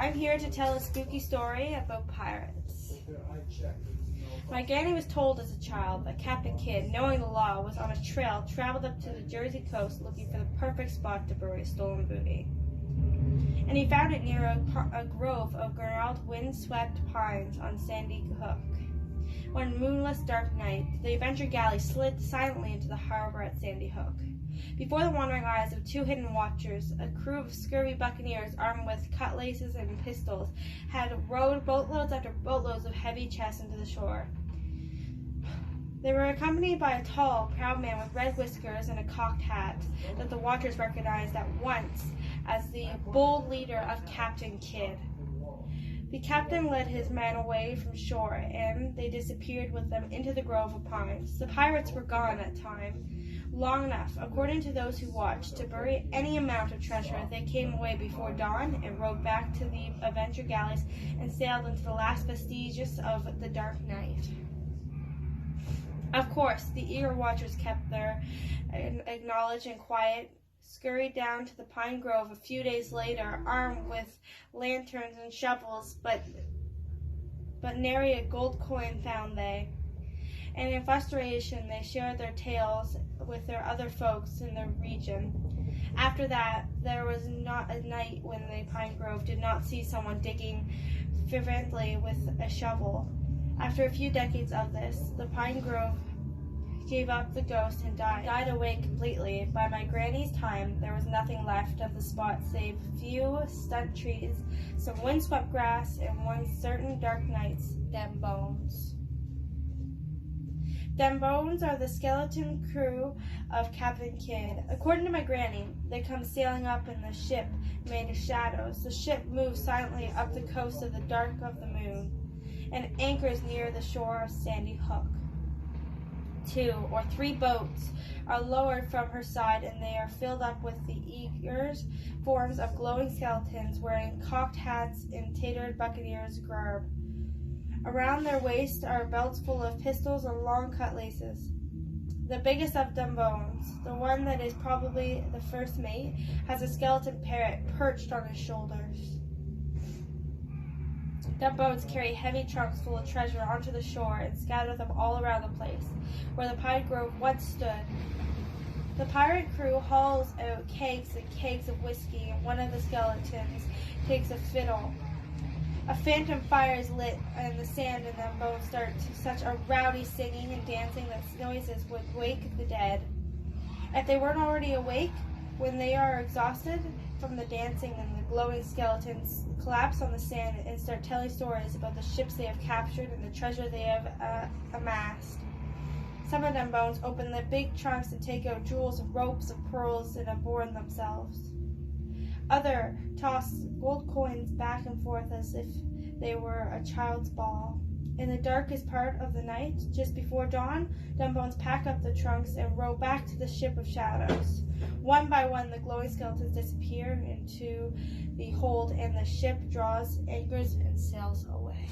I'm here to tell a spooky story about pirates. My granny was told as a child that Captain Kidd, knowing the law, was on a trail, traveled up to the Jersey coast looking for the perfect spot to bury stolen booty. And he found it near a grove of gnarled, wind-swept pines on Sandy Hook. One moonless, dark night, the Adventure Galley slid silently into the harbor at Sandy Hook. Before the wandering eyes of two hidden watchers, a crew of scurvy buccaneers armed with cutlasses and pistols had rowed boatloads after boatloads of heavy chests into the shore. They were accompanied by a tall, proud man with red whiskers and a cocked hat that the watchers recognized at once as the bold leader of Captain Kidd. The captain led his men away from shore, and they disappeared with them into the grove of pines. The pirates were gone that time, long enough, according to those who watched, to bury any amount of treasure. They came away before dawn and rowed back to the Adventure Galleys and sailed into the last vestiges of the dark night. Of course, the eager watchers kept their acknowledged and quiet, scurried down to the pine grove a few days later, armed with lanterns and shovels, but nary a gold coin found they. And in frustration, they shared their tales with their other folks in the region. After that, there was not a night when the pine grove did not see someone digging fervently with a shovel. After a few decades of this, the pine grove gave up the ghost and died away completely. By my granny's time, there was nothing left of the spot save a few stunt trees, some windswept grass, and one certain dark night's dem bones. Dem bones are the skeleton crew of Captain Kidd. According to my granny, they come sailing up in the ship made of shadows. The ship moves silently up the coast of the dark of the moon and anchors near the shore of Sandy Hook. 2 or 3 boats are lowered from her side, and they are filled up with the eager forms of glowing skeletons wearing cocked hats and tattered buccaneers' garb. Around their waists are belts full of pistols and long cutlasses. The biggest of dem bones, the one that is probably the first mate, has a skeleton parrot perched on his shoulders. Dem bones carry heavy trunks full of treasure onto the shore and scatter them all around the place where the pine grove once stood. The pirate crew hauls out kegs and kegs of whiskey, and one of the skeletons takes a fiddle. A phantom fire is lit, and the sand in them bones start to such a rowdy singing and dancing that noises would wake the dead. If they weren't already awake, when they are exhausted from the dancing, and the glowing skeletons collapse on the sand and start telling stories about the ships they have captured and the treasure they have amassed. Some of them bones open the big trunks and take out jewels and ropes and pearls and adorn themselves. Other toss gold coins back and forth as if they were a child's ball. In the darkest part of the night, just before dawn, dem bones pack up the trunks and row back to the ship of shadows. One by one, the glowing skeletons disappear into the hold, and the ship draws anchors and sails away.